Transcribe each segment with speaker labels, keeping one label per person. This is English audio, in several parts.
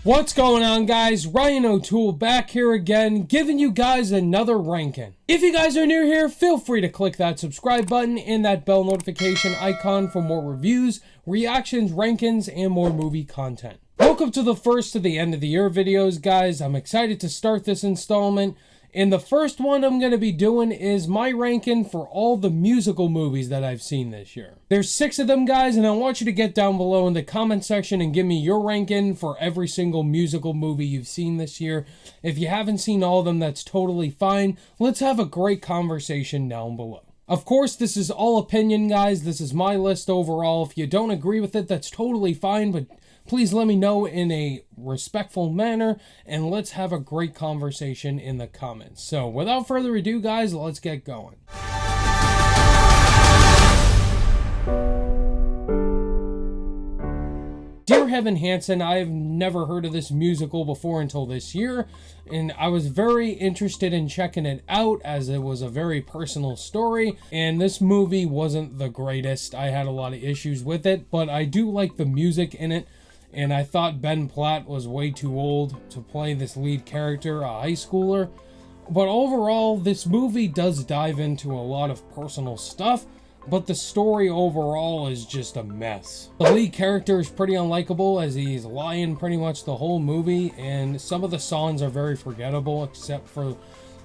Speaker 1: What's going on, guys? Ryan O'Toole back here again, giving you guys another ranking. If you guys are new here, feel free to click that subscribe button and that bell notification icon for more reviews, reactions, rankings, and more movie content. Welcome to the first of the end of the year videos, guys. I'm excited to start this installment. And the first one I'm going to be doing is my ranking for all the musical movies that I've seen this year. There's 6 of them, guys, and I want you to get down below in the comment section and give me your ranking for every single musical movie you've seen this year. If you haven't seen all of them, that's totally fine. Let's have a great conversation down below. Of course, this is all opinion, guys. This is my list overall. If you don't agree with it, that's totally fine, but please let me know in a respectful manner, and let's have a great conversation in the comments. So, without further ado, guys, let's get going. Dear Evan Hansen, I've never heard of this musical before until this year, and I was very interested in checking it out as it was a very personal story, and this movie wasn't the greatest. I had a lot of issues with it, but I do like the music in it. And I thought Ben Platt was way too old to play this lead character, a high schooler. But overall, this movie does dive into a lot of personal stuff, but the story overall is just a mess. The lead character is pretty unlikable as he's lying pretty much the whole movie, and some of the songs are very forgettable except for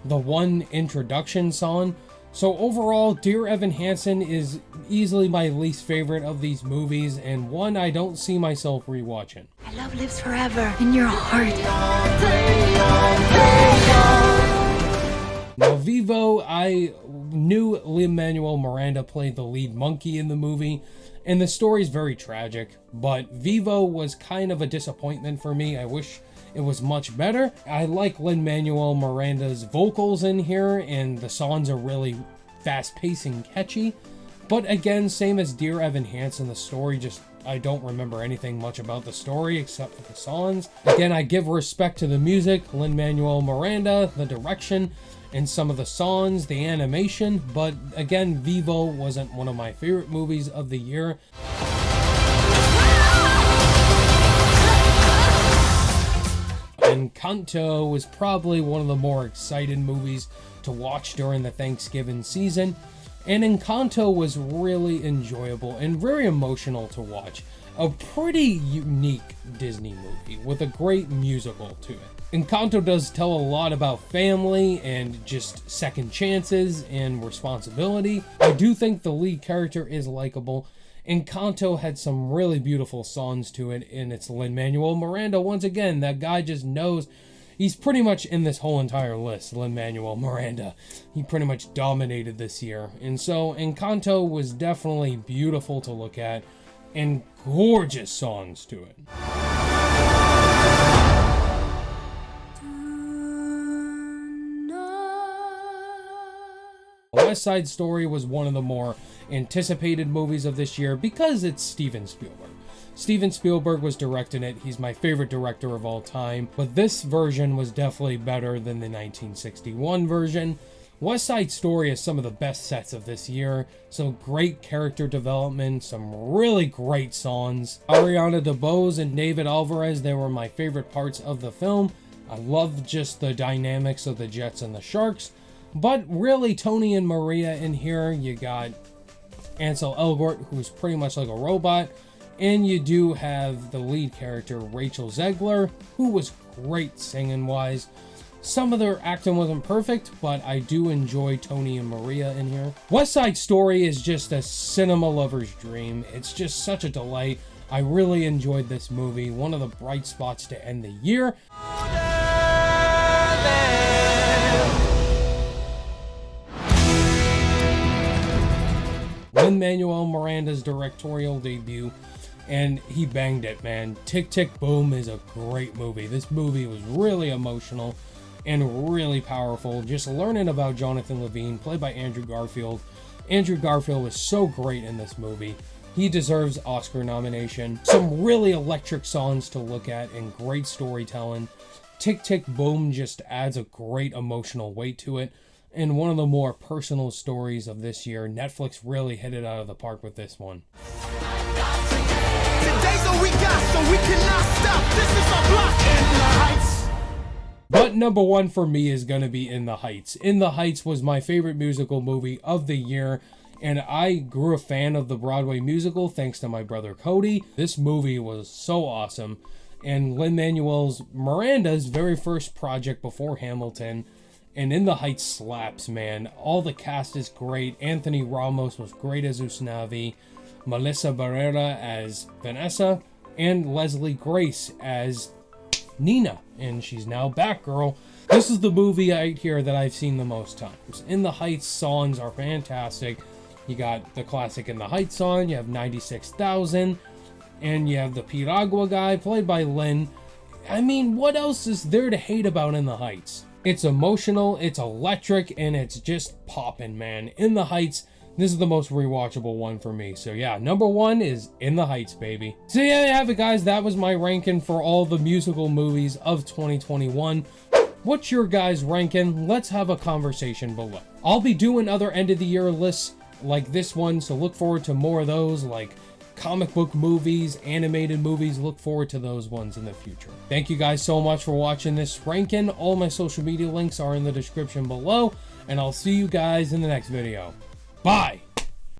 Speaker 1: the one introduction song. So overall, Dear Evan Hansen is easily my least favorite of these movies, and one I don't see myself rewatching.
Speaker 2: My love lives forever in your heart.
Speaker 1: Now, Vevo, I knew Lin-Manuel Miranda played the lead monkey in the movie, and the story is very tragic, but Vevo was kind of a disappointment for me. I wish it was much better. I like Lin-Manuel Miranda's vocals in here, and the songs are really fast-paced and catchy. But again, same as Dear Evan Hansen, the story I don't remember anything much about the story except for the songs. Again, I give respect to the music, Lin-Manuel Miranda, the direction, and some of the songs, the animation. But again, Vevo wasn't one of my favorite movies of the year. Encanto was probably one of the more excited movies to watch during the Thanksgiving season, and Encanto was really enjoyable and very emotional to watch. A pretty unique Disney movie with a great musical to it. Encanto does tell a lot about family and just second chances and responsibility. I do think the lead character is likable. Encanto had some really beautiful songs to it, and it's Lin-Manuel Miranda. Once again, that guy just knows. He's pretty much in this whole entire list, Lin-Manuel Miranda. He pretty much dominated this year. And so Encanto was definitely beautiful to look at, and gorgeous songs to it. West Side Story was one of the more anticipated movies of this year because it's Steven Spielberg. Steven Spielberg was directing it. He's my favorite director of all time, but this version was definitely better than the 1961 version. West Side Story has some of the best sets of this year, some great character development, some really great songs. Ariana DeBose and David Alvarez, they were my favorite parts of the film. I loved just the dynamics of the Jets and the Sharks. But really, Tony and Maria in here, you got Ansel Elgort, who's pretty much like a robot, and you do have the lead character, Rachel Zegler, who was great singing-wise. Some of their acting wasn't perfect, but I do enjoy Tony and Maria in here. West Side Story is just a cinema lover's dream. It's just such a delight. I really enjoyed this movie, one of the bright spots to end the year. Lin-Manuel Miranda's directorial debut, and he banged it, man. Tick, Tick, Boom is a great movie. This movie was really emotional and really powerful. Just learning about Jonathan Levine, played by Andrew Garfield. Andrew Garfield was so great in this movie. He deserves Oscar nomination. Some really electric songs to look at and great storytelling. Tick, Tick, Boom just adds a great emotional weight to it. And one of the more personal stories of this year. Netflix really hit it out of the park with this one.
Speaker 3: Today's we got, so we cannot stop. This is our block in the heights.
Speaker 1: But number one for me is gonna be In the Heights. In the Heights was my favorite musical movie of the year, and I grew a fan of the Broadway musical thanks to my brother Cody. This movie was so awesome, and Lin-Manuel Miranda's very first project before Hamilton, and In the Heights slaps, man. All the cast is great. Anthony Ramos was great as Usnavi, Melissa Barrera as Vanessa, and Leslie Grace as Nina, and she's now Batgirl. This is the movie right here that I've seen the most times. In the Heights songs are fantastic. You got the classic In the Heights song, you have 96,000, and you have the Piragua guy played by Lin. I mean, what else is there to hate about In the Heights? It's emotional, it's electric, and it's just poppin', man. In the Heights, this is the most rewatchable one for me. So yeah, number one is In the Heights, baby. So yeah, you have it, guys. That was my ranking for all the musical movies of 2021. What's your guys' ranking? Let's have a conversation below. I'll be doing other end of the year lists like this one, so look forward to more of those, like comic book movies, animated movies. Look forward to those ones in the future. Thank you guys so much for watching this ranking. All my social media links are in the description below, and I'll see you guys in the next video. Bye!